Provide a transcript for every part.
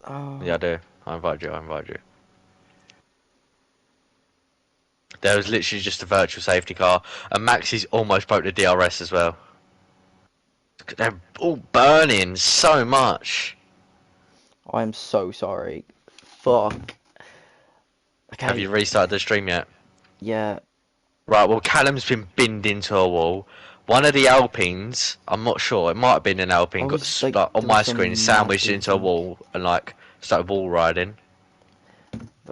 Oh. Yeah, I do. I invite you. I invite you. There was literally just a virtual safety car, and Maxie's almost broke the DRS as well. They're all burning so much. I am so sorry. Fuck. Have Okay. you restarted the stream yet? Yeah. Right, well, Callum's been binned into a wall. One of the Alpines, I'm not sure, it might have been an Alpine, I got was like on doing my screen some sandwiched massive into a thing. wall and like started wall riding.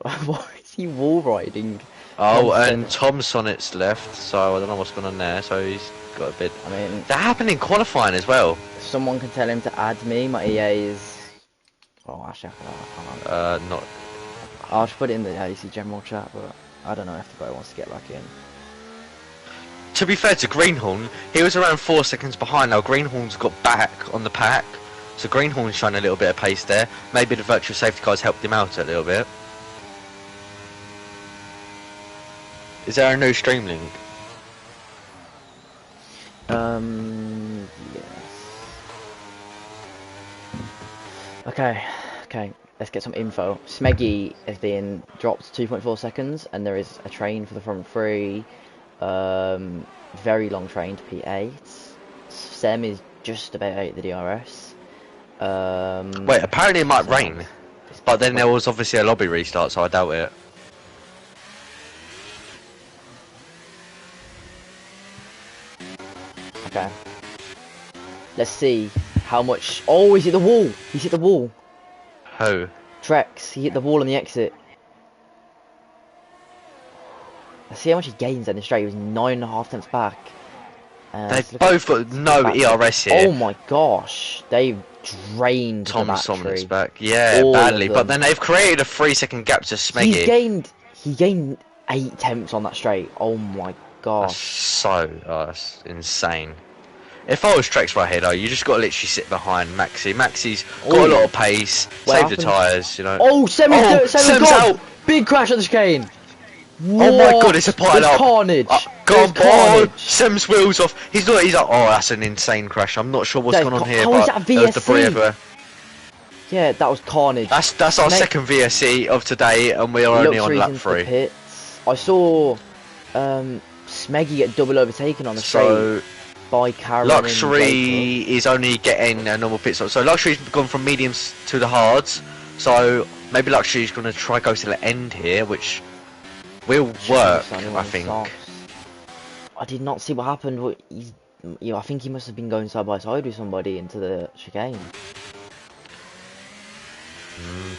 Why is he wall riding? Oh, and Constantly. Tom Sonnet's left, so I don't know what's going on there. So he's got a bit. I mean, That happened in qualifying as well. someone can tell him to add me. My EA is. Oh, actually, I can't. Not. I'll just put it in the AEC general chat, but I don't know if the guy wants to get back in. To be fair to Greenhorn, he was around 4 seconds behind. Now Greenhorn's got back on the pack, so Greenhorn's showing a little bit of pace there. Maybe the virtual safety cars helped him out a little bit. Is there a new stream link? Yes. Okay, let's get some info. Smeggy is being dropped 2.4 seconds, and there is a train for the front three. Very long train to P8. Sem is just about out the DRS. Wait, apparently it might rain, but then there was obviously a lobby restart, so I doubt it. Okay. Let's see how much. Oh, he's hit the wall. He's hit the wall. Who? Trex, he hit the wall on the exit. Let's see how much he gains in the straight. He was 9.5 tenths back. They've both got no ERS here. Oh my gosh, they've drained Tom the battery. Sommon's back. Yeah, All badly. of But them. then they've created a 3 second gap to Smeggy. He gained 8 tenths on that straight. Oh my That's gosh. so that's insane. If I was Trex right here though, you just got to literally sit behind Maxie. Maxie's got a lot of pace, save the tyres, you know. Oh, Sem's Sem's gone! out! Big crash on the chicane! Oh my god, it's a pile There's up. carnage! Go on, There's oh, carnage! Sem's wheels off. He's like, oh, that's an insane crash. I'm not sure what's There's going on here, how is but that there was debris VSC? everywhere. Yeah, that was carnage. That's our second VSC of today, and we are only on Luxury's lap into 3. the pits. I saw Smeggy get double overtaken on the So straight by Karen. Luxury is only getting a normal pit stop. So Luxury's gone from mediums to the hards. So maybe Luxury's going to try go to the end here, which will work, I think. I did not see what happened. I think he must have been going side by side with somebody into the chicane.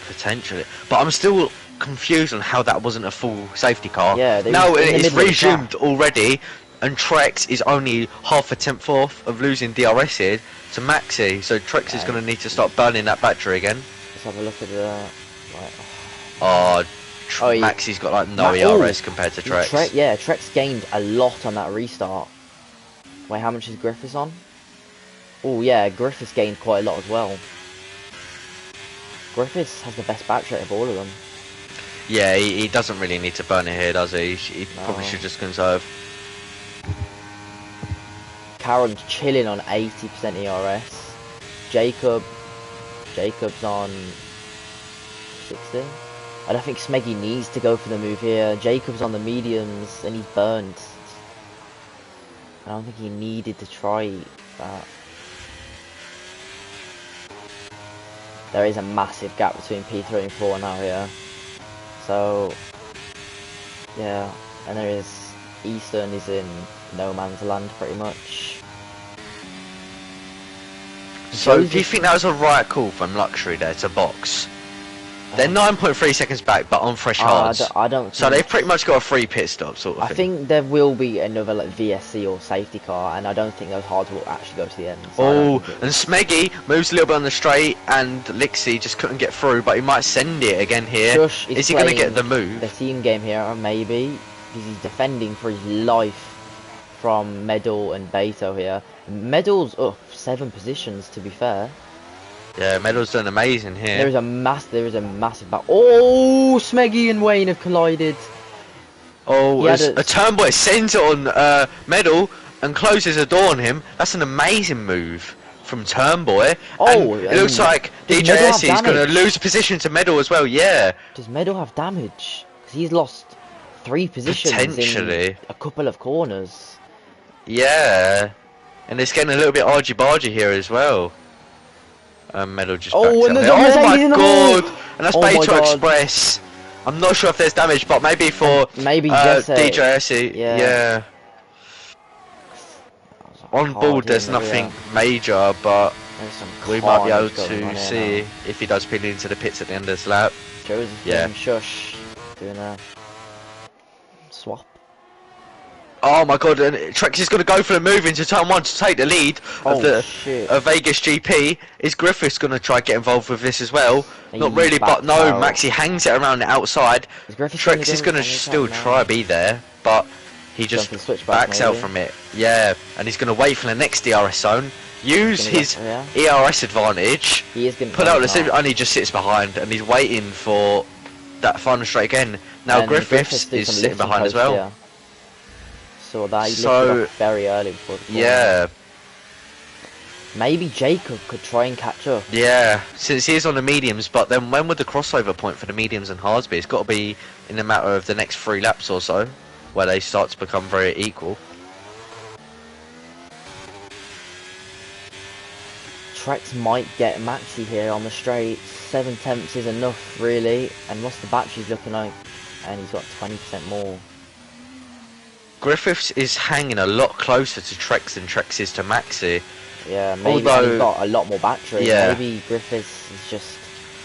Potentially, but I'm still confused on how that wasn't a full safety car. Yeah, no, it's middle of the resumed already, and Trex is only half a tenth off of losing DRS here to Maxi. So Trex is going to need to start burning that battery again. Let's have a look at the. Maxi's got like no ERS compared to Trex. Trex gained a lot on that restart. Wait, how much is Griffiths on? Oh yeah, Griffiths gained quite a lot as well. Griffiths has the best battery of all of them. Yeah, he doesn't really need to burn it here, does he? He probably should just conserve. Karen's chilling on 80% ERS. Jacob's on 60. I don't think Smeggy needs to go for the move here. Jacob's on the mediums and he's burned. I don't think he needed to try that. There is a massive gap between P3 and 4 now here. So, yeah, and there is Eastern is in no man's land pretty much. So, do you think that was a right call from Luxury there to box? They're 9.3 seconds back, but on fresh hards. I don't. So they've pretty much got a free pit stop, sort of thing. I think there will be another like VSC or safety car, and I don't think those hards will actually go to the end. So and Smeggy moves a little bit on the straight, and Lixie just couldn't get through, but he might send it again here. Shush is he going to get the move? The team game here, maybe, because he's defending for his life from Medal and Beto here. Medal's up 7 positions, to be fair. Yeah, Medal's done amazing here. There is a massive back. Oh, Smeggy and Wayne have collided. Oh, a turn boy sends it on Medal and closes the door on him. That's an amazing move. from Turnboy. Oh, and it looks like does DJ Medal have SE is going to damage? lose a position to Medal as well. Yeah, Does Medal have damage? Because he's lost 3 positions potentially. in a couple of corners. Yeah, and it's getting a little bit argy-bargy here as well. Medal just backs Oh, and out there's there. a Oh Mercedes my in the god! wall! And that's Oh my Beta God. Express. I'm not sure if there's damage, but maybe for Maybe Jesse. DJ SE. Yeah. Yeah. That was On hard board, here there's in the nothing rear. major, but There's some we might be able carnage going on to here see now. if he does pin into the pits at the end of this lap. Joseph Yeah. and Shush doing a swap. Oh my god, and Trex is going to go for the move into turn 1 to take the lead Oh, of the shit. Vegas GP. Is Griffiths going to try get involved with this as well? Not He really, but backed no, out. Maxi hangs it around the outside. Is Griffiths Trex is going to still try be there, but he just for the switchback, backs out maybe? from it. Yeah, and he's going to wait for the next DRS zone, use Gonna his go- yeah. ERS advantage, He is going to put out the sim, and he just sits behind, and he's waiting for that final straight again. Now Griffiths did is some sitting lifting behind as post, well. yeah. Saw that, he So- lifted off very early before the corner. Yeah, Maybe Jacob could try and catch up. yeah, since he's on the mediums, but then when would the crossover point for the mediums and hards be? It's got to be in a matter of the next 3 laps or so, where they start to become very equal. Trex might get Maxi here on the straight. 7 tenths is enough, really. And what's the battery's looking like? And he's got 20% more. Griffiths is hanging a lot closer to Trex than Trex is to Maxi. Yeah, maybe and Although- he's got a lot more battery. Yeah. Maybe Griffiths is just...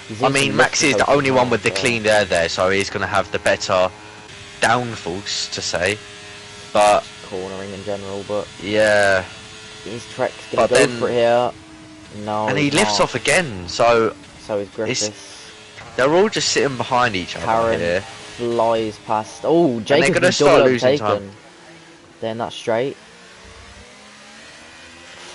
he's I in mean, some lifting Maxi is the posts only as one well, with the so- clean air there, so he's going to have the better downforce to say. But cornering in general, but yeah, is Trex But gonna go then- for it here? No, and he he's lifts not. off again, so So is Griffiths. they're all just sitting behind each other Karen here. flies past. Oh, Jacob's gonna been start double losing overtaken. Then that straight.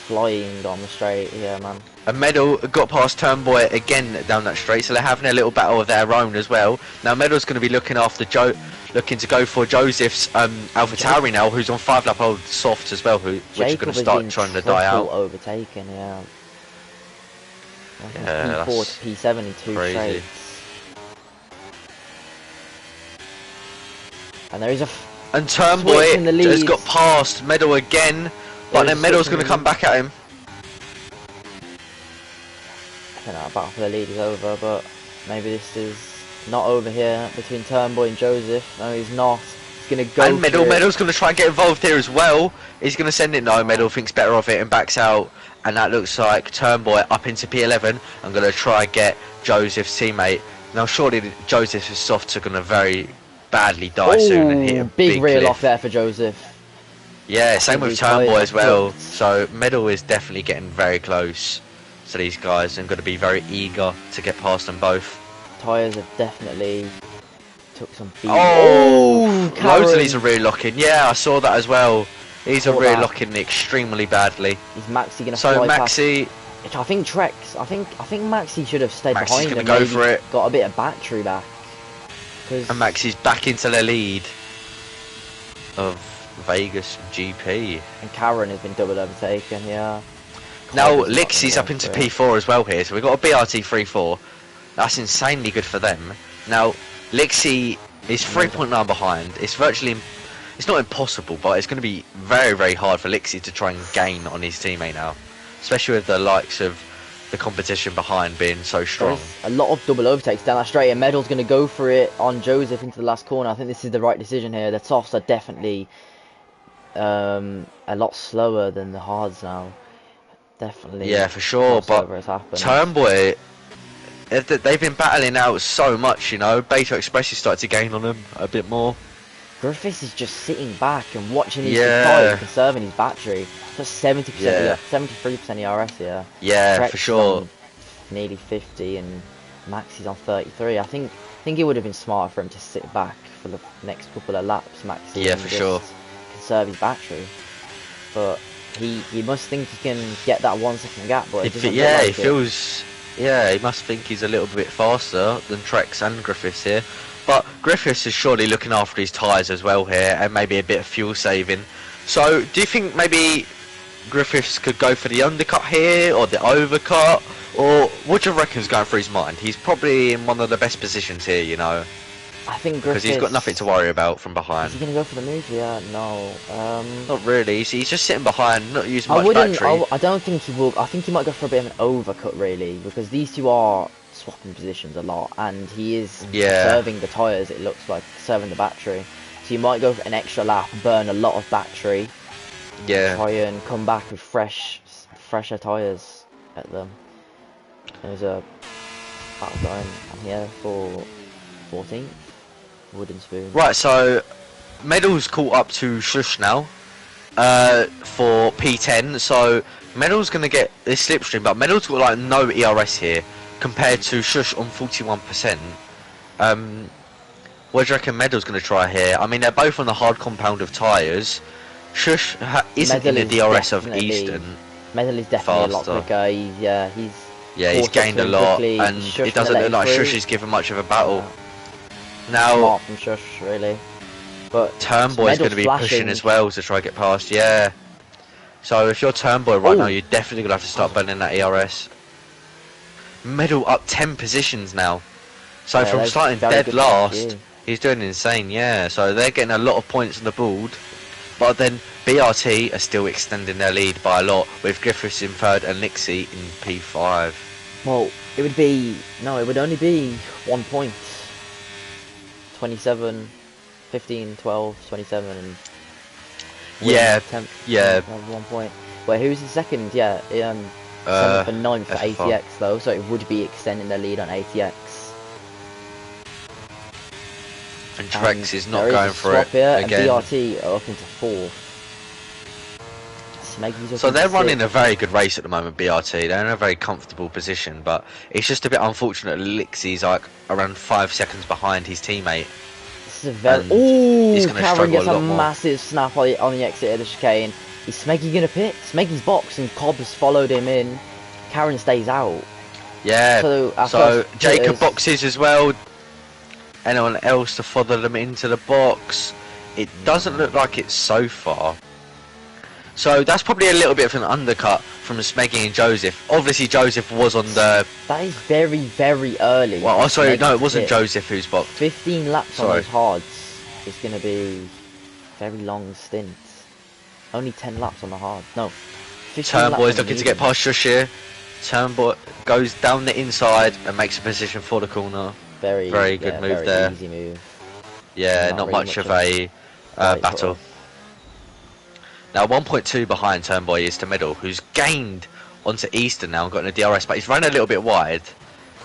Flying on the straight, yeah, man. A Medal got past Turnboy again down that straight, so they're having a little battle of their own as well. Now Medal's going to be looking after looking to go for Joseph's AlphaTauri now, who's on 5 lap old soft as well, which is Jacob going to has start been trying to die triple out. overtaken, yeah. I think Yeah, P4 that's to P7 in 2 crazy. straights. And there is a And Switch in the Turnboy has lead. got past Medal again, but There's then a Medal's switch in going to the come lead. back at him. I don't know, battle for the lead is over, but maybe this is not over here between Turnboy and Joseph. No, he's not. He's gonna go And for it. Medal's going to try and get involved here as well. He's going to send it. No, Medal thinks better of it and backs out. And that looks like Turnboy up into P11. I'm going to try and get Joseph's teammate. Now, surely Joseph's softs are going to very badly die soon and hit a big reel cliff. off there for Joseph. Yeah, same think with he's quite Turnboy as well. hooked. So Medal is definitely getting very close to these guys and going to be very eager to get past them both. Tyres have definitely took some beat. Oh, Karen. loads of these are rear locking. Yeah, I saw that as well. These are Saw rear that. locking extremely badly. Is Maxi gonna So fly past? Maxi, I think Trex. I think Maxi should have stayed Maxi's behind gonna and go maybe for it. got a bit of battery back. Cause and Maxi's back into the lead of Vegas GP. and Karen has been double overtaken. Yeah. Now Carver's not Lixie's gonna up go into for it. P4 as well here, so we've got a BRT 3-4. That's insanely good for them. Now Lixie is 3.9 behind. It's virtually, it's not impossible, but it's going to be very, very hard for Lixie to try and gain on his teammate now, especially with the likes of the competition behind being so strong. There's a lot of double overtakes down that straight, and Medal's going to go for it on Joseph into the last corner. I think this is the right decision here. The softs are definitely a lot slower than the hards now. Definitely. Yeah, for sure, but crossover has happened. Turnboy, they've been battling out so much, you know. Beta Express has started to gain on them a bit more. Griffiths is just sitting back and watching his Yeah. fight, conserving his battery. That's 70%, Yeah. 73% ERS here. Yeah, Trex for sure. on nearly 50 and Maxi's on 33. I think it would have been smarter for him to sit back for the next couple of laps, Maxi. Yeah, and for just sure. Conserve his battery. But he must think he can get that 1 second gap, but it doesn't look Yeah, like he it. feels. Yeah, he must think he's a little bit faster than Trex and Griffiths here. But Griffiths is surely looking after his tyres as well here, and maybe a bit of fuel saving. So, do you think maybe Griffiths could go for the undercut here or the overcut, or what do you reckon's going through his mind? He's probably in one of the best positions here, you know, I think because Griffiths... he's got nothing to worry about from Is behind. he going to go for the move? Yeah, no. Not really. He's just sitting behind, not using I much wouldn't... battery. I don't think he will... I think he might go for a bit of an overcut, really, because these two are swapping positions a lot, and he is conserving the tyres, it looks like, conserving the battery. So you might go for an extra lap, burn a lot of battery, try and come back with fresher tyres at them. There's a battle going on here for 14th. Wooden spoon. Right, so Medal's caught up to Shush now for P10. So Medal's going to get this slipstream, but Medal's got like no ERS here compared to Shush on 41%. What do you reckon Medal's going to try here? I mean, they're both on the hard compound of tyres. Shush isn't Medal in the DRS of Easton. Medal is definitely faster. a lot quicker. He's gained a lot, and it doesn't look like Shush is given much of a battle. Now, smart from Shush, really. But Turnboy's going to be pushing as well to try and get past. Yeah. So if you're Turnboy right now, you're definitely going to have to start burning that ERS. Medal up 10 positions now. So from starting dead last, he's doing insane. Yeah. So they're getting a lot of points on the board. But then BRT are still extending their lead by a lot, with Griffiths in third and Nixie in P5. Well, it would only be 1 point. 27, 15, 12, 27, and 1 point. Wait, who's the second? Yeah, 7th and 9th for ATX though, so it would be extending their lead on ATX. And Trex is not going for it here, again. And BRT are up into 4th. So they're running a very good race at the moment, BRT. They're in a very comfortable position, but it's just a bit unfortunate that Lixie's like around 5 seconds behind his teammate. This is a very... Ooh, Cameron gets a massive snap on the exit of the chicane. Is Smeggy going to pit? Smeggy's box and Cobb has followed him in. Karen stays out. Yeah, so Jacob boxes as well. Anyone else to follow them into the box? It doesn't look like it so far. So that's probably a little bit of an undercut from Smeggy and Joseph. Obviously Joseph was on the... That is very, very early. Well, sorry, no, it wasn't Joseph who's boxed. 15 laps on those hards is going to be very long stints. Only 10 laps on the hards. No, 15 laps. Turnboy's looking to get past Shush here. Turnboy goes down the inside and makes a position for the corner. Very good move there. Easy move. Yeah, not really much of a battle. Now 1.2 behind Turnboy is to Middle, who's gained onto Easton now and got in a DRS, but he's run a little bit wide.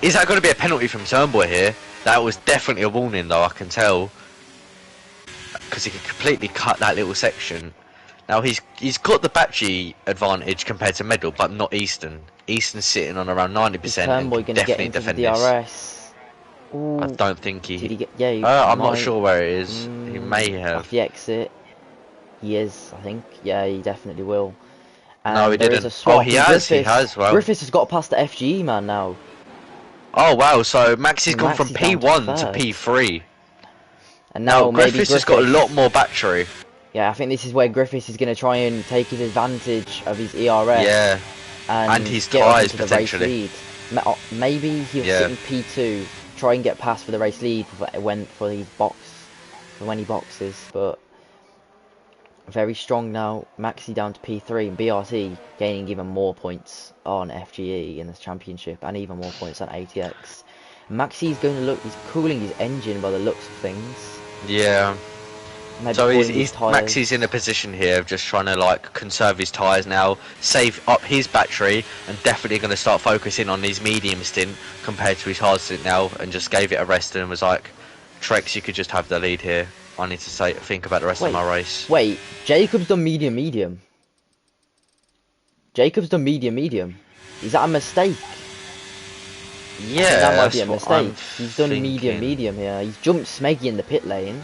Is that going to be a penalty from Turnboy here? That was definitely a warning though, I can tell. Because he could completely cut that little section. Now he's got the battery advantage compared to Middle, but not Easton. Easton's sitting on around 90% and can definitely defend this. Ooh. I don't think he... Did he get... Yeah, I'm not sure where it is. He may have. Off the exit. He is, I think. Yeah, he definitely will. And no, he didn't. He has. Well, Griffiths has got past the FGE man now. Oh wow! So Maxi's gone from P1 to P3. And now maybe Griffiths has got a lot more battery. Yeah, I think this is where Griffiths is going to try and take his advantage of his ERS. Yeah. And his tyres potentially. Maybe he'll sit in P2, try and get past for the race lead when he boxes, but. Very strong now. Maxi down to P3 and BRT gaining even more points on FGE in this championship and even more points on ATX. Maxi's going to look, he's cooling his engine by the looks of things. Yeah. Maybe so Maxi's in a position here of just trying to like conserve his tyres now, save up his battery, and definitely going to start focusing on his medium stint compared to his hard stint now, and just gave it a rest and was like, Trex, you could just have the lead here. I need to think about the rest of my race. Wait, Jacob's done medium. Jacob's done medium. Is that a mistake? Yeah, that might be a mistake. He's done medium here. He's jumped Smeggy in the pit lane,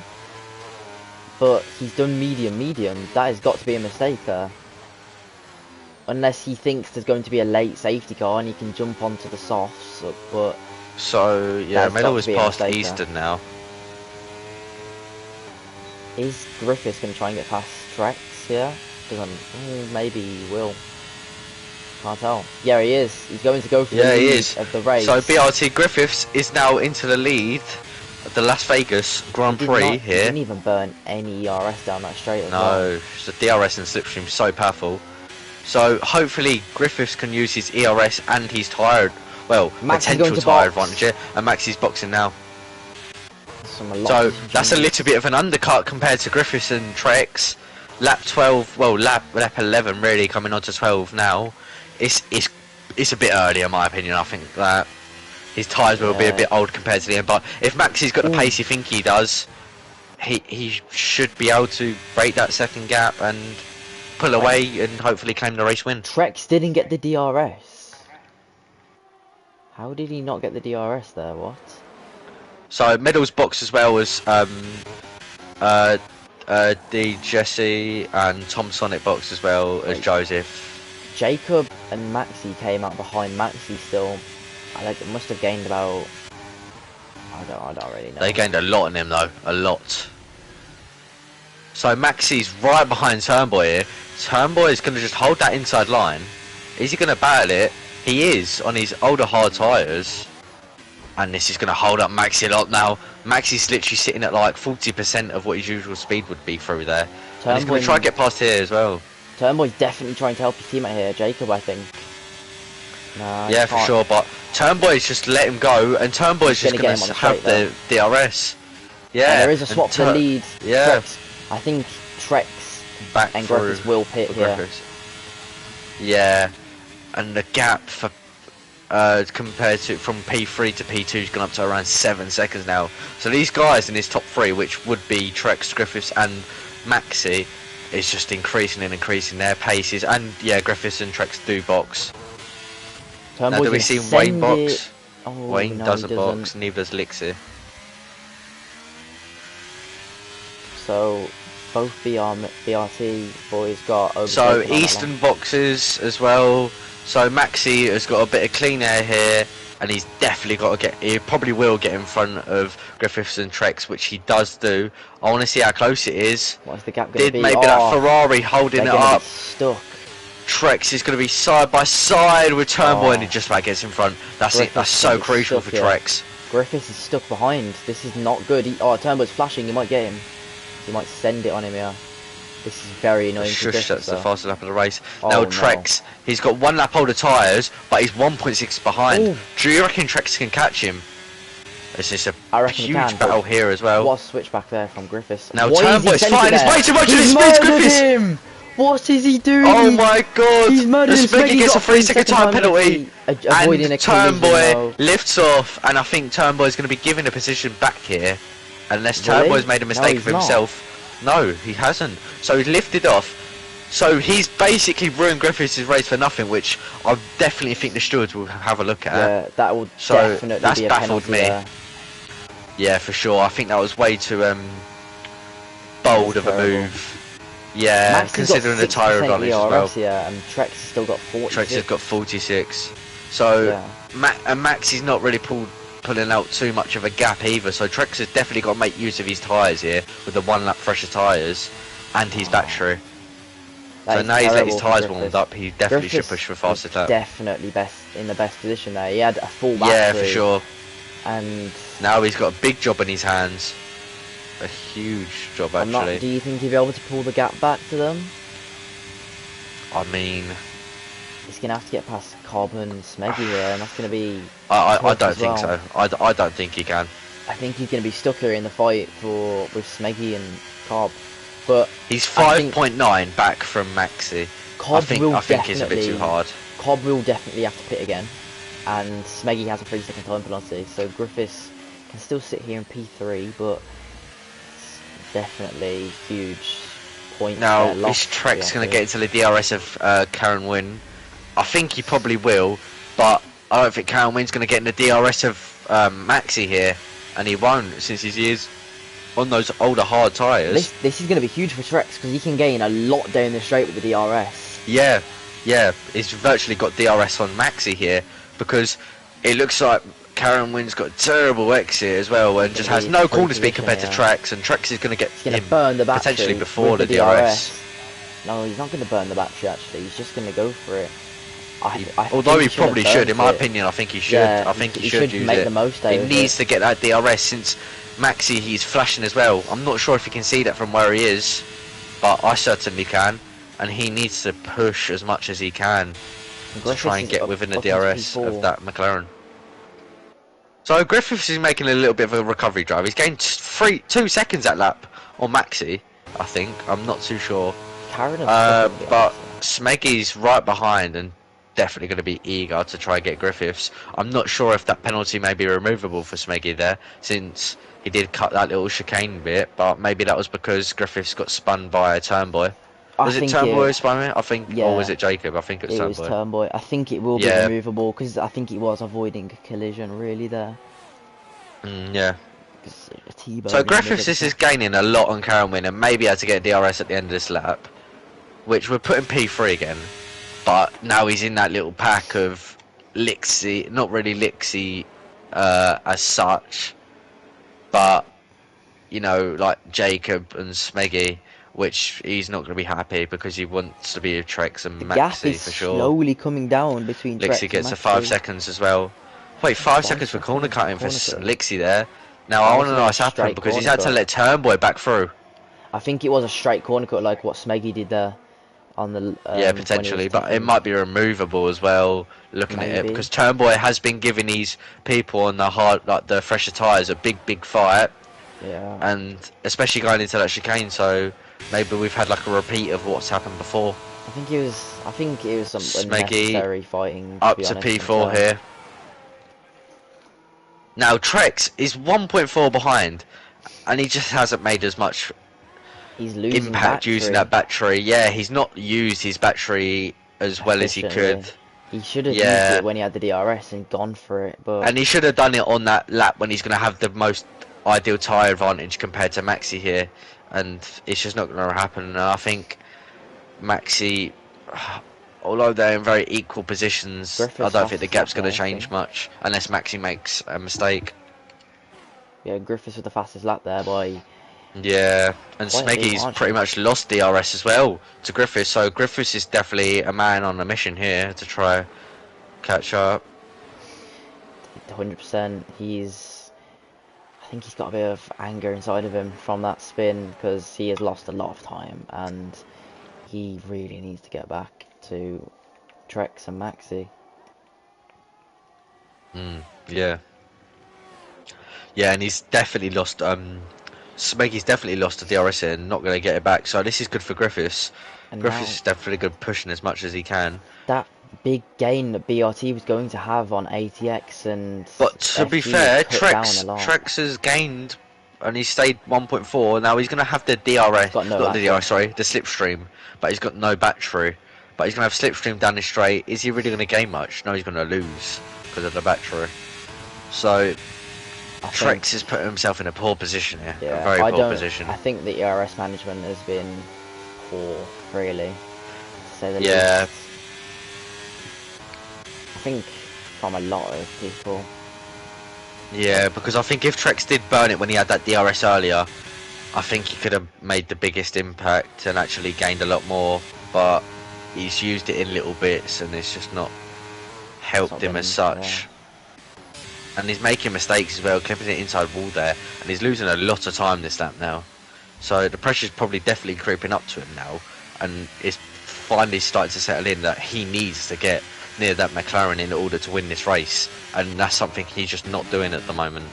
but he's done medium. That has got to be a mistake there. Unless he thinks there's going to be a late safety car and he can jump onto the softs, but... So, yeah, Medal is past Easton now. Is Griffiths going to try and get past Trex here? Maybe he will. Can't tell. Yeah, he is. He's going to go for the Yeah, he lead is. of the race. So BRT Griffiths is now into the lead of the Las Vegas Grand Prix He here. didn't even burn any ERS down that straight as well. No, the DRS and slipstream so powerful. So hopefully Griffiths can use his ERS and his tyre, well, potential tyre advantage. Yeah, and Maxi's boxing now. So that's a little bit of an undercut compared to Griffiths and Trex. Lap 12, well, lap 11 really coming on to 12 now. It's a bit early in my opinion. I think that his tyres will be a bit old compared to the end. But if Maxi's got the pace you think he does, he should be able to break that second gap and pull away and hopefully claim the race win. Trex didn't get the DRS. How did he not get the DRS there? What? So medals box as well as D Jesse and Tom Sonic box as well as Joseph. Jacob and Maxi came out behind Maxi still. It must have gained about. I don't really know. They gained a lot on him though, a lot. So Maxi's right behind Turnboy here. Turnboy is going to just hold that inside line. Is he going to battle it? He is on his older hard tyres. And this is going to hold up Maxi a lot now. Maxi's literally sitting at like 40% of what his usual speed would be through there. And he's going to try and get past here as well. Turnboy's definitely trying to help his teammate here, Jacob, I think. Nah, yeah, for sure, but Turnboy's just let him go, and Turnboy's just going to have the DRS. Yeah. And there is a swap for the lead. Yeah. Trex. I think Trex back and Griffiths will pit here. Yeah, and the gap for compared to from P3 to P2 has gone up to around 7 seconds now. So these guys in this top 3, which would be Trex, Griffiths and Maxi, is just increasing and increasing their paces. And yeah, Griffiths and Trex do box. Now do we see Wayne box? Oh, Wayne no, doesn't box, neither does Lixie. So both BRT boys got over. So Eastern boxes as well. So Maxi has got a bit of clean air here, and he's definitely got to he probably will get in front of Griffiths and Trex, which he does do. I want to see how close it is. What's the gap going to be? Maybe that Ferrari holding it up. Stuck. Trex is going to be side by side with Turnboy, and he just about gets in front. That's it. That's so crucial for Trex. Griffiths is stuck behind. This is not good. Turnboy's flashing. You might get him. You might send it on him here. This is very annoying. Shush, that's the fastest lap of the race. Now Trex, he's got 1 lap older tyres, but he's 1.6 behind. Ooh. Do you reckon Trex can catch him? It's just a huge battle here as well. What a switchback there from Griffiths. Now Turnboy's flying, he's way too much of his speed, Griffiths! What is he doing? Oh my god! He's murdering him. Smeggy gets a 3-second time penalty, and a Turnboy lifts off, and I think Turnboy's going to be given a position back here, unless Turnboy's made a mistake of himself. No, he hasn't. So he's lifted off. So he's basically ruined Griffiths' race for nothing, which I definitely think the stewards will have a look at. Yeah, that will definitely that's be a baffled me. There. Yeah, for sure. I think that was way too bold of a move. Yeah, Max considering the tyre advantage as well. Yeah, and Trex has still got 46. Trex has got 46. So Max is not really pulling out too much of a gap either, so Trex has definitely got to make use of his tyres here with the 1 lap fresher tyres and his battery. So now he's let his tyres warmed up, he definitely should push for faster lap. Definitely in the best position there. He had a full battery. Yeah, for sure. And now he's got a big job in his hands. A huge job actually. Do you think he'll be able to pull the gap back to them? I mean, he's gonna have to get past Cobb and Smeggy here, and that's gonna be. I don't think so. I don't think he can. I think he's gonna be stuck here in the fight with Smeggy and Cobb, but he's 5.9 back from Maxi. I think it's a bit too hard. Cobb will definitely have to pit again, and Smeggy has a 3-second time penalty, so Griffiths can still sit here in P3, but it's definitely huge point. Now, is Trex going to get into the DRS of Karen Wynn? I think he probably will, but I don't think Karen Wynn's going to get in the DRS of Maxi here, and he won't, since he is on those older hard tyres. This is going to be huge for Trex, because he can gain a lot down the straight with the DRS. Yeah, he's virtually got DRS on Maxi here, because it looks like Karen Wynn's got a terrible exit as well, and just has no corner speed compared to Trex, and Trex is going to get him burn the potentially before the DRS. No, he's not going to burn the battery, actually. He's just going to go for it. I Although think he should have probably should, in burnt my it. opinion, I think he should. Yeah, I think he he should should use make it. the most out He of needs it. to get that DRS since Maxi, he's flashing as well. I'm not sure if you can see that from where he is, but I certainly can. And he needs to push as much as he can to try and get within the DRS of that McLaren. So Griffiths is making a little bit of a recovery drive. He's gained 2 seconds that lap on Maxi, I think. I'm not too sure. But Smeggy's right behind and definitely going to be eager to try and get Griffiths. I'm not sure if that penalty may be removable for Smeggy there, since he did cut that little chicane bit, but maybe that was because Griffiths got spun by a Turnboy. Was it Turnboy who spun it? I think, yeah, or was it Jacob? I think it was Turnboy. It was Turnboy. I think it will be removable because I think he was avoiding a collision really there. Yeah. So Griffiths is gaining a lot on Karen and maybe had to get a DRS at the end of this lap, which would put him P3 again. But now he's in that little pack of Lixie, not really Lixie as such, but you know, like Jacob and Smeggy, which he's not going to be happy because he wants to be with Trex and Maxi for sure. Slowly coming down between Trex Lixie gets a 5 seconds as well. Wait, 5 seconds for corner cutting for Lixie there. Now I want to know what's happened because he's had to let Turnboy back through. I think it was a straight corner cut like what Smeggy did there. On the, yeah, potentially, but it might be removable as well. Looking at it, because Turnboy has been giving these people on the hard, like the fresher tyres, a big fight. Yeah. And especially going into that chicane, so maybe we've had like a repeat of what's happened before. I think it was some unnecessary fighting. Up to P4 here. Now Trex is 1.4 behind, and he just hasn't made as much. He's losing impact using that battery. Yeah, he's not used his battery as well as he could. He should have used it when he had the DRS and gone for it. And he should have done it on that lap when he's going to have the most ideal tyre advantage compared to Maxi here. And it's just not going to happen. And I think Maxi, although they're in very equal positions, I don't think the gap's going to change much unless Maxi makes a mistake. Yeah, Griffiths with the fastest lap there by... Yeah, and Smeggy's pretty much lost DRS as well to Griffiths, so Griffiths is definitely a man on a mission here to try catch up. 100%. I think he's got a bit of anger inside of him from that spin because he has lost a lot of time and he really needs to get back to Trex and Maxi. Yeah. Yeah, and he's definitely lost... Smeggy's definitely lost the DRS and not going to get it back, so this is good for Griffiths. And Griffiths is definitely good pushing as much as he can. That big gain that BRT was going to have on ATX and... But to be fair, Trex has gained and he's stayed 1.4. Now he's going to have the DRS, not the DRS, sorry, the slipstream, but he's got no battery. But he's going to have slipstream down the straight. Is he really going to gain much? No, he's going to lose because of the battery. So... Trex has put himself in a poor position here, a very poor position. I think the ERS management has been poor, really, to say the least. I think from a lot of people. Yeah, because I think if Trex did burn it when he had that DRS earlier, I think he could have made the biggest impact and actually gained a lot more, but he's used it in little bits and it's just not helped him as such. Yeah. And he's making mistakes as well, clipping it inside wall there, and he's losing a lot of time this lap now. So the pressure's probably definitely creeping up to him now, and it's finally starting to settle in that he needs to get near that McLaren in order to win this race, and that's something he's just not doing at the moment.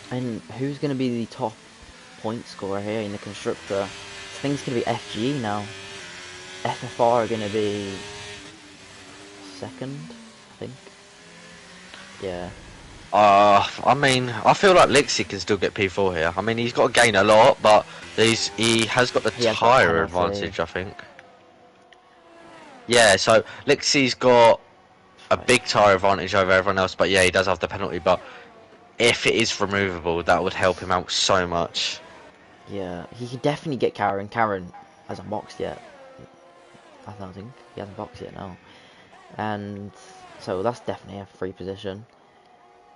And who's going to be the top point scorer here in the constructor? I think it's going to be FG now. FFR are going to be second, I think. Yeah. I mean, I feel like Lixie can still get P4 here. I mean, he's got to gain a lot, but he has got the tyre advantage, I think. Yeah, so Lixie's got a big tyre advantage over everyone else, but yeah, he does have the penalty. But if it is removable, that would help him out so much. Yeah, he could definitely get Karen. Karen hasn't boxed yet. I don't think he hasn't boxed yet now, and so that's definitely a free position.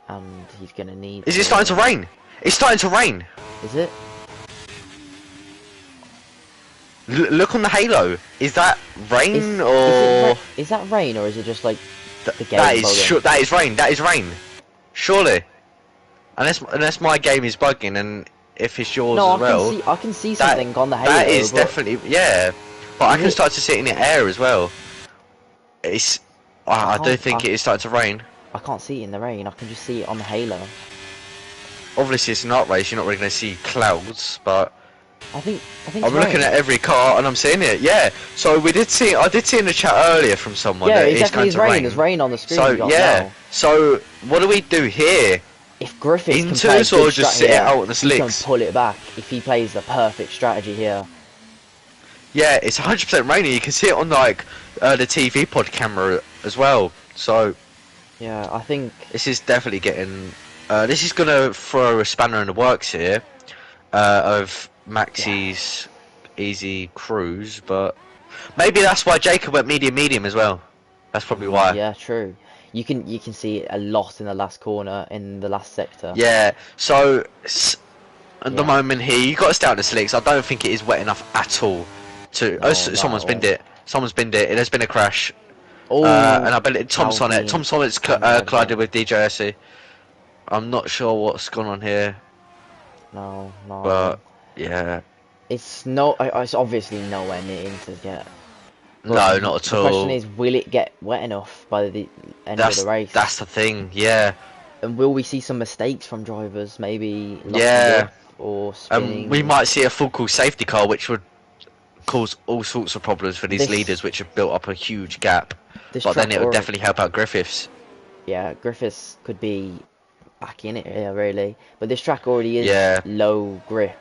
and he's gonna need. Is it starting to rain? It's starting to rain. Is it? Look on the halo. Is that rain Is that rain or is it just like the game? That is rain. That is rain. Surely. Unless my game is bugging, and if it's yours as well. I can see something on the halo. That is definitely, yeah. But I can start to see it in the air as well. It's. I do think it is starting to rain. I can't see it in the rain. I can just see it on the halo. Obviously, it's not race. You're not really going to see clouds, but. I think I'm looking at every car and I'm seeing it. Yeah. So I did see in the chat earlier from someone that it's going to rain. There's rain on the screen. So yeah. Now. So what do we do here? If Griffiths can play or just sit it out on the slicks? He can pull it back if he plays the perfect strategy here. Yeah, it's 100% raining. You can see it on like the TV pod camera as well. So yeah, I think this is definitely getting. This is gonna throw a spanner in the works here of Maxi's easy cruise, but maybe that's why Jacob went medium as well. That's probably why. Yeah, true. You can see it a lot in the last corner, in the last sector. Yeah, so at the moment here, you got to stay out the slicks. I don't think it is wet enough at all to. Oh, someone's binned it. Someone's binned it. There's been a crash. Oh, and I bet Tom Sonnet. Tom Sonnet's collided with DJSE. I'm not sure what's gone on here. No. But yeah, it's it's obviously nowhere near Inters yet. No, not at all. The question is, will it get wet enough by the end of the race? That's the thing, yeah. And will we see some mistakes from drivers, maybe? Or spinning? We might see a full call safety car, which would cause all sorts of problems for these leaders, which have built up a huge gap. But then it would definitely help out Griffiths. Yeah, Griffiths could be back in it here, really. But this track already is low grip.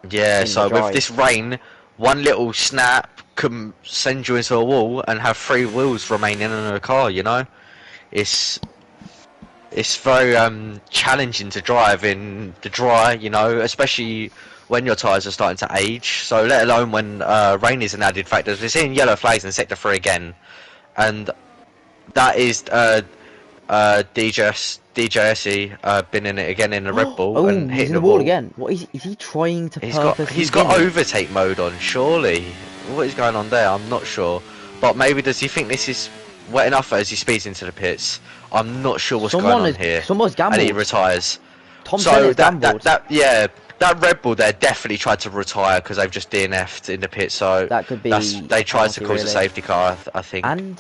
Yeah, so with this rain, one little snap can send you into a wall and have 3 wheels remaining in a car, you know? It's very challenging to drive in the dry, you know, especially when your tyres are starting to age. So let alone when rain is an added factor. We're seeing yellow flags in Sector 3 again. And that is DJSE been in it again in the Red Bull and hitting the wall again. What is he trying to purposely He's got overtake mode on, surely. What is going on there? I'm not sure. But maybe does he think this is wet enough as he speeds into the pits? I'm not sure what's going on here. Someone's gambled. And he retires. Tom Sennett gambled. That Red Bull there definitely tried to retire because they've just DNF'd in the pit. So that could be. They tried to cause a safety car, I think. And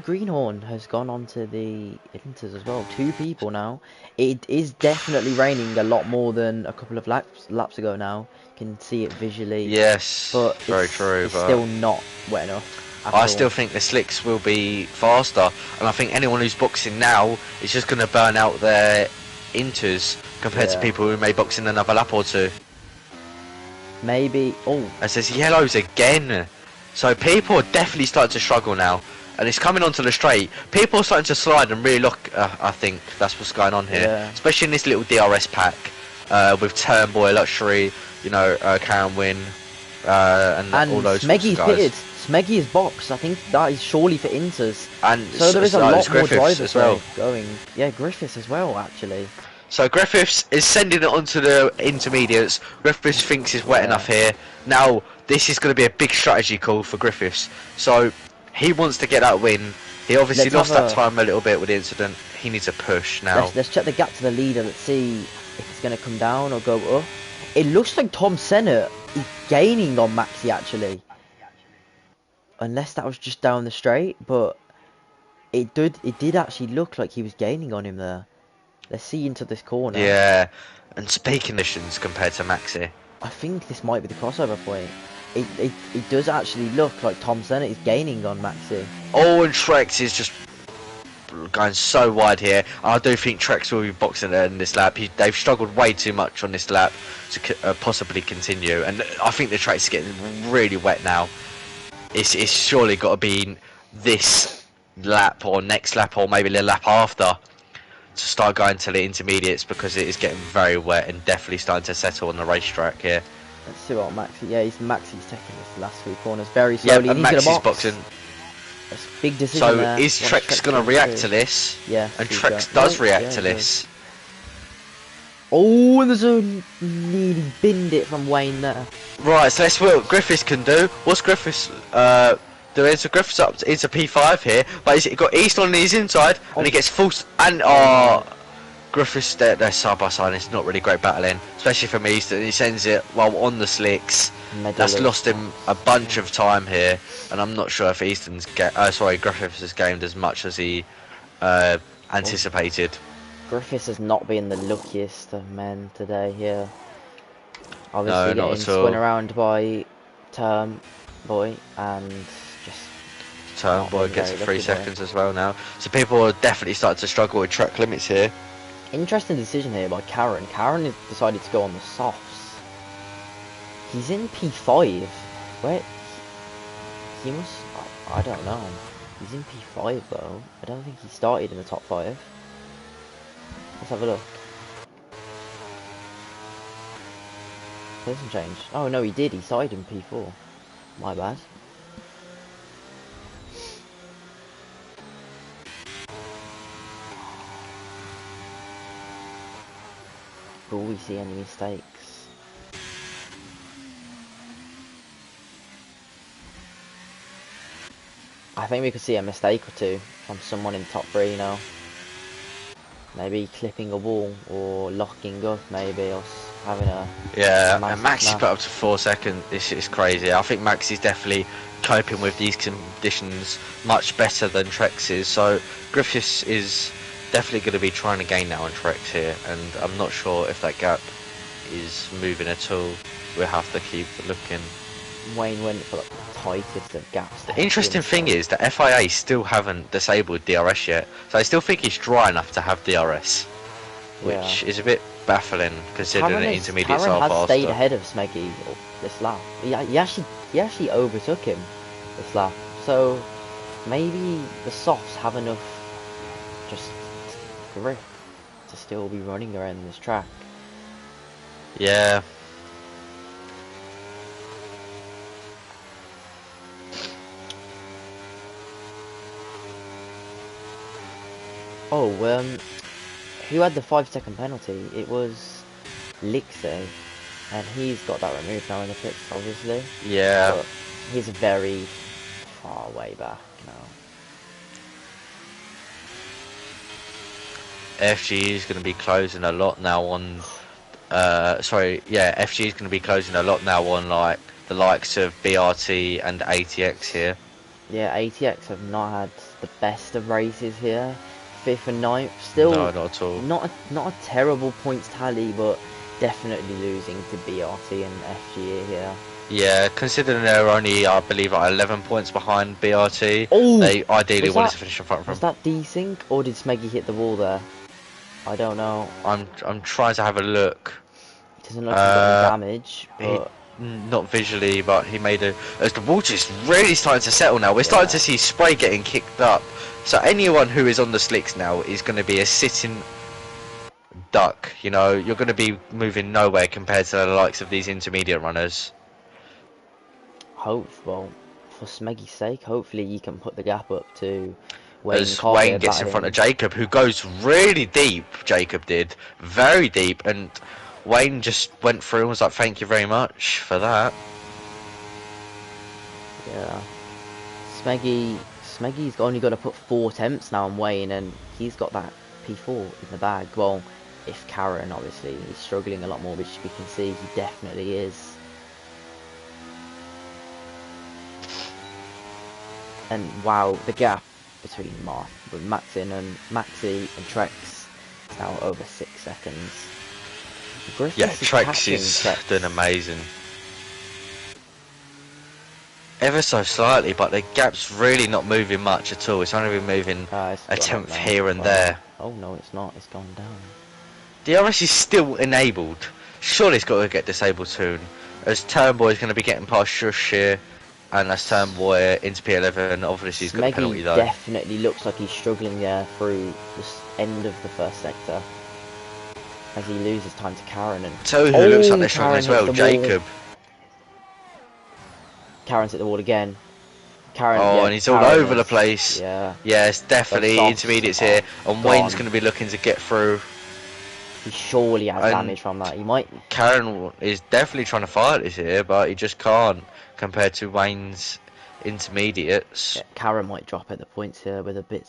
Greenhorn has gone on to the Inters as well. 2 people now. It is definitely raining a lot more than a couple of laps ago now. You can see it visually. Yes, but very true. It's still not wet enough. I still think the slicks will be faster, and I think anyone who's boxing now is just going to burn out their Inters compared to people who may box in another lap or 2. Maybe. Oh, it says yellows again. So people are definitely starting to struggle now, and it's coming onto the straight. People are starting to slide and really look. I think that's what's going on here, especially in this little DRS pack with Turnboy, Luxury, you know, Karen Wynn, and all those Smeggy's guys. pitted. Smeggy is boxed. I think that is surely for Inters. And so there is a lot more drivers as well going. Yeah, Griffiths as well, actually. So Griffiths is sending it onto the intermediates. Griffiths thinks it's wet enough here. Now, this is going to be a big strategy call for Griffiths. So, he wants to get that win. He obviously lost that time a little bit with the incident. He needs a push now. Let's check the gap to the leader. Let's see if it's going to come down or go up. It looks like Tom Sennett is gaining on Maxi, actually. Unless that was just down the straight, but it did actually look like he was gaining on him there. Let's see into this corner. Yeah, and speed conditions compared to Maxi. I think this might be the crossover point. It does actually look like Tom Sennett is gaining on Maxi. Oh, and Trex is just going so wide here. I do think Trex will be boxing in this lap. They've struggled way too much on this lap to possibly continue, and I think the track's getting really wet now. It's surely got to be this lap or next lap or maybe the lap after to start going to the intermediates, because it is getting very wet and definitely starting to settle on the racetrack here. Let's see what Maxi. Yeah, Maxi's taking this last 3 corners very slowly. Yeah, and Maxi's boxing. That's a big decision. So there. is Trex going to react to this? Yeah. And Trex does react to this. Oh, and there's a nearly binned it from Wayne there. Right, so let's see what Griffiths can do. What's Griffiths doing? So Griffiths up into P5 here, but he's got East on his inside, and he gets false. And Griffiths, they're side by side. It's not really great battling, especially from East, and he sends it while on the slicks. That's lost him a bunch of time here, and I'm not sure if Griffiths has gained as much as he anticipated. Griffiths has not been the luckiest of men today here. No, Obviously not getting at all. spun around by Term Boy and just Turn Boy gets 3 seconds as well now. So people are definitely starting to struggle with track limits here. interesting decision here by Karen. Karen has decided to go on the softs. He's in P5. Where he must, I don't know. He's in P5 though. I don't think he started in the top 5. Let's have a look. Hasn't changed. Oh no, he did. He started in P4. My bad. Will we see any mistakes? I think we could see a mistake or two from someone in top 3 now. Maybe clipping a wall or locking up, maybe, or having a... Yeah, and Maxi put up to 4 seconds. This is crazy. I think Maxi's definitely coping with these conditions much better than Trex is. So Griffiths is definitely going to be trying to gain now on Trex here, and I'm not sure if that gap is moving at all. We'll have to keep looking. Wayne went for like the tightest of gaps. The interesting thing is that FIA still haven't disabled DRS yet, so I still think he's dry enough to have DRS, which is a bit baffling considering the intermediates are faster. Karen has stayed ahead of Smeggy this lap. He actually overtook him this lap, so maybe the softs have enough just grip to still be running around this track. Yeah. Oh, who had the 5-second penalty? It was Lixie, and he's got that removed now in the pits, obviously. Yeah. But he's very far way back now. FG is going to be closing a lot now on. FG is going to be closing a lot now on like the likes of BRT and ATX here. Yeah, ATX have not had the best of races here. 5th and 9th, still no, not at all. Not a terrible points tally, but definitely losing to BRT and FG here. Yeah, considering they're only, I believe, like 11 points behind BRT, oh, they ideally wanted to finish in front of them. Was that desync, or did Smeggy hit the wall there? I don't know. I'm trying to have a look. It doesn't look like he got any damage, but... Not visually, but he made a... As the water's really starting to settle now, we're starting to see spray getting kicked up. So anyone who is on the slicks now is going to be a sitting duck, you know, you're going to be moving nowhere compared to the likes of these intermediate runners. Well, for Smeggy's sake, hopefully you can put the gap up to As Wayne gets in front of Jacob, who goes really deep, Jacob did, very deep, and Wayne just went through and was like, thank you very much for that. Yeah. Smeggy's only got to put 4 attempts now on Wayne, and he's got that P4 in the bag. Well, if Karen, obviously, is struggling a lot more, which we can see he definitely is. And wow, the gap between Maxi and Trex is now over 6 seconds. Trex is doing amazing. Ever so slightly, but the gap's really not moving much at all. It's only been moving a tenth here and there. Oh no, it's not. It's gone down. DRS is still enabled. Surely it's got to get disabled soon. As Turnboy is going to be getting past Shush here, and as Turnboy into P11, obviously he's got a penalty though. Definitely looks like he's struggling there through the end of the first sector, as he loses time to Karen. And who looks like they're struggling as well, Jacob. Karen's hit the wall again. And he's all over the place. Yeah. Yes, definitely intermediates here, and Wayne's going to be looking to get through. He surely has And damage from that. He might. Karen is definitely trying to fight this here, but he just can't compared to Wayne's intermediates. Yeah, Karen might drop at the points here with a pit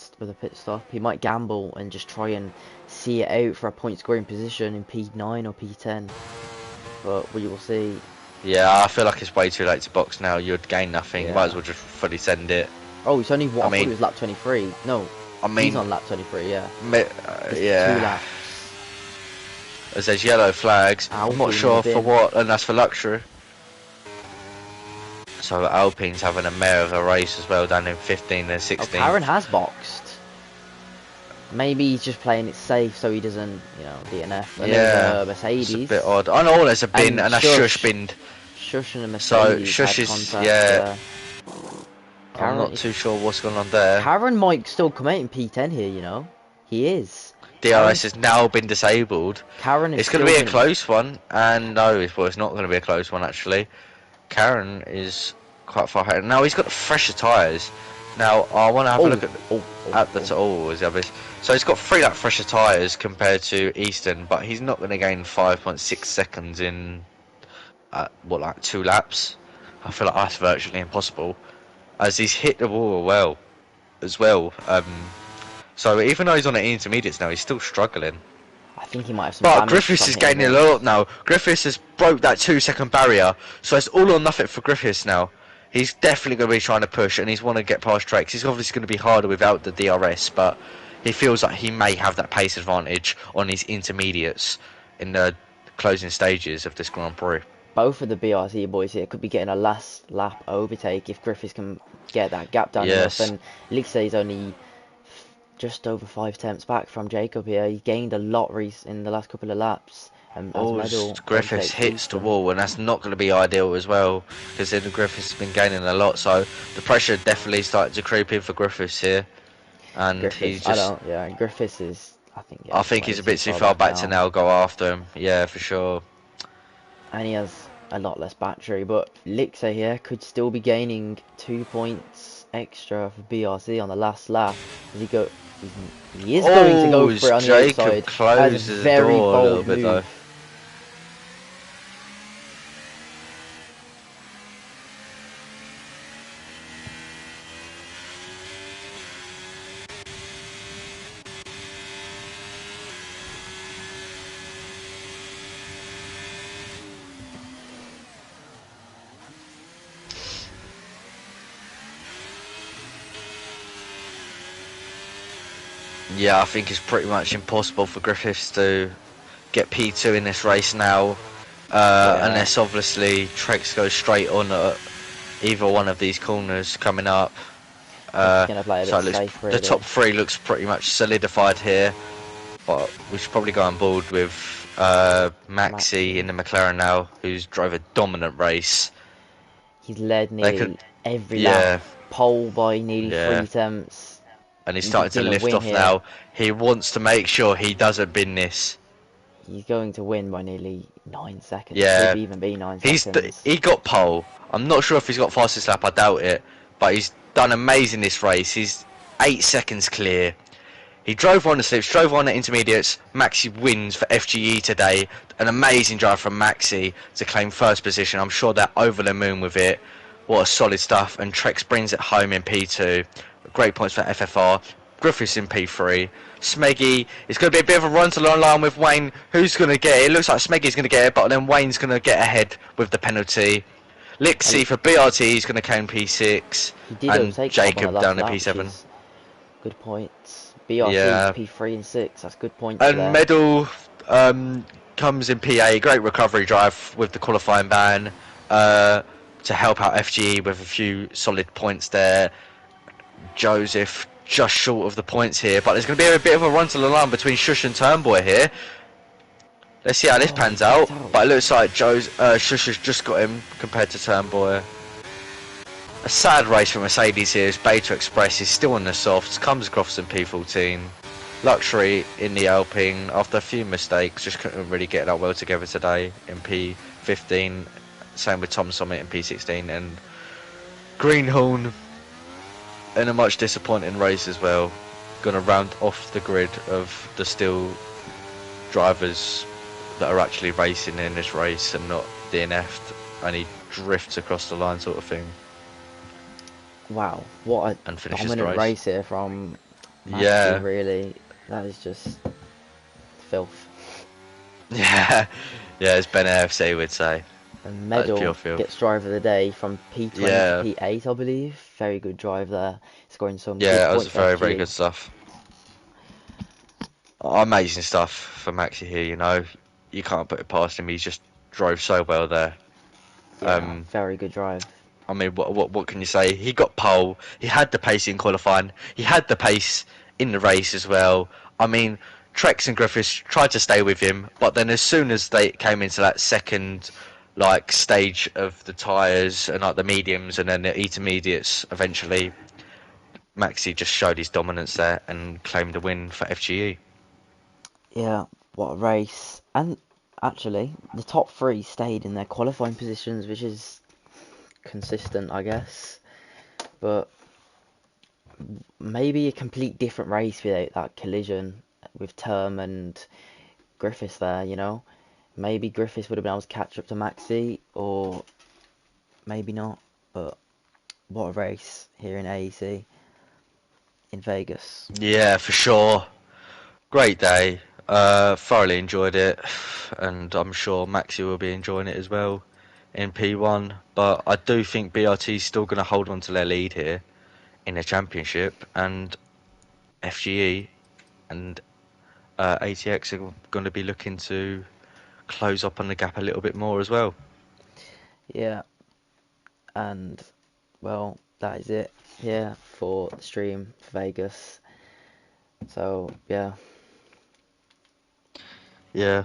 stop. He might gamble and just try and see it out for a point scoring position in P9 or P10. But we will see. Yeah, I feel like it's way too late to box now. You'd gain nothing. Yeah. Might as well just fully send it. Oh, it's only one. I thought mean- it was lap 23. No, I mean, he's on lap 23. Yeah. Just yeah. 2 laps. As there's yellow flags. I'm not Alpine sure bin. for what, and that's for luxury. So Alpine's having a mare of a race as well, down in 15 and 16. Oh, Karen has boxed. Maybe he's just playing it safe so he doesn't, DNF. And Yeah, then Mercedes. it's a bit odd. I know there's a bin and a shush bin. Shush and a So Mercedes Shush had is, contact, yeah. I'm Karen- not too sure what's going on there. Karen might still come out in P10 here, He is. DRS has now been disabled. Karen is It's going to be a still close one, and no, it's not going to be a close one actually. Karen is quite far ahead. Now he's got fresher tyres. Now I want to have a look at is the obvious. So he's got 3 lap fresher tyres compared to Easton, but he's not going to gain 5.6 seconds in 2 laps. I feel like that's virtually impossible, as he's hit the wall as well. So even though he's on the intermediates now, he's still struggling. I think he might have some But damage Griffiths from is hitting gaining a it. lot now. Griffiths has broke that 2-second barrier, so it's all or nothing for Griffiths now. He's definitely going to be trying to push, and he's want to get past Trex. He's obviously going to be harder without the DRS, but he feels like he may have that pace advantage on his intermediates in the closing stages of this Grand Prix. Both of the BRC boys here could be getting a last lap overtake if Griffiths can get that gap down Yes. enough. And Lixey's only just over 5 tenths back from Jacob here. He gained a lot in the last couple of laps. Griffiths hits the wall, and that's not going to be ideal as well, because then Griffiths has been gaining a lot, so the pressure definitely started to creep in for Griffiths here, and Griffiths, Griffiths is, I think he's a bit too far back to now go after him, yeah, for sure. And he has a lot less battery, but Lixey here could still be gaining 2 points extra for BRC on the last lap. He is going to go for it on the Jacob outside. closes That's a the very door a little bold bit move. though. Yeah, I think it's pretty much impossible for Griffiths to get P2 in this race now, unless obviously Trex goes straight on at either one of these corners coming up. Gonna play a bit So it looks, safe, the really. top 3 looks pretty much solidified here, but we should probably go on board with Maxi in the McLaren now, who's drove a dominant race. He's led nearly every lap, pole by nearly 3 attempts. And he's starting to lift off now. He wants to make sure he doesn't bin this. He's going to win by nearly 9 seconds. Yeah. Could even be 9 seconds. He got pole. I'm not sure if he's got fastest lap, I doubt it. But he's done amazing this race. He's 8 seconds clear. He drove on the slips, drove on the intermediates. Maxi wins for FGE today. An amazing drive from Maxi to claim first position. I'm sure they're over the moon with it. What a solid stuff. And Trex brings it home in P2. Great points for FFR. Griffiths in P3. Smeggy is going to be a bit of a run to the line with Wayne. Who's going to get it? It looks like Smeggy's going to get it, but then Wayne's going to get ahead with the penalty. Lixey for BRT is going to claim P6. And Jacob down to P7. Good points. BRT P3 and 6. That's good points. And Medal comes in PA. Great recovery drive with the qualifying ban to help out FGE with a few solid points there. Joseph just short of the points here, but there's going to be a bit of a run to the line between Shush and Turnboy here. Let's see how this pans out, but it looks like Shush has just got him compared to Turnboy. A sad race for Mercedes here as Beta Express is still on the softs, comes across in P14. Luxury in the Alpine after a few mistakes, just couldn't really get that well together today in P15. Same with Tom Summit in P16, and Greenhorn in a much disappointing race as well. Gonna round off the grid of the still drivers that are actually racing in this race and not DNF'd, and he drifts across the line sort of thing Wow, what a and finishes the dominant race. race here from Maxi, Yeah, really. That is just filth. yeah, yeah. It's Ben AFC would say. And That is pure Medal gets filth. driver of the day from P20 to Yeah, P8, I believe. Very good drive there, scoring some good yeah. That was points for very, very FGE. good stuff. Amazing stuff for Maxi here. You know, you can't put it past him. He's just drove so well there. Yeah, Um, very good drive. I mean, what can you say? He got pole. He had the pace in qualifying. He had the pace in the race as well. I mean, Trex and Griffiths tried to stay with him, but then as soon as they came into that second like stage of the tyres and like the mediums and then the intermediates, eventually Maxi just showed his dominance there and claimed the win for FGE. Yeah, what a race. And actually, the top three stayed in their qualifying positions, which is consistent, I guess. But maybe a complete different race without that collision with Term and Griffiths there, you know? Maybe Griffiths would have been able to catch up to Maxi, or maybe not. But what a race here in AEC in Vegas. Yeah, for sure. Great day. Thoroughly enjoyed it, and I'm sure Maxi will be enjoying it as well in P1. But I do think BRT is still going to hold on to their lead here in the championship, and FGE and ATX are going to be looking to close up on the gap a little bit more as well. Yeah, and well, that is it here for the stream for Vegas. So, yeah. Yeah.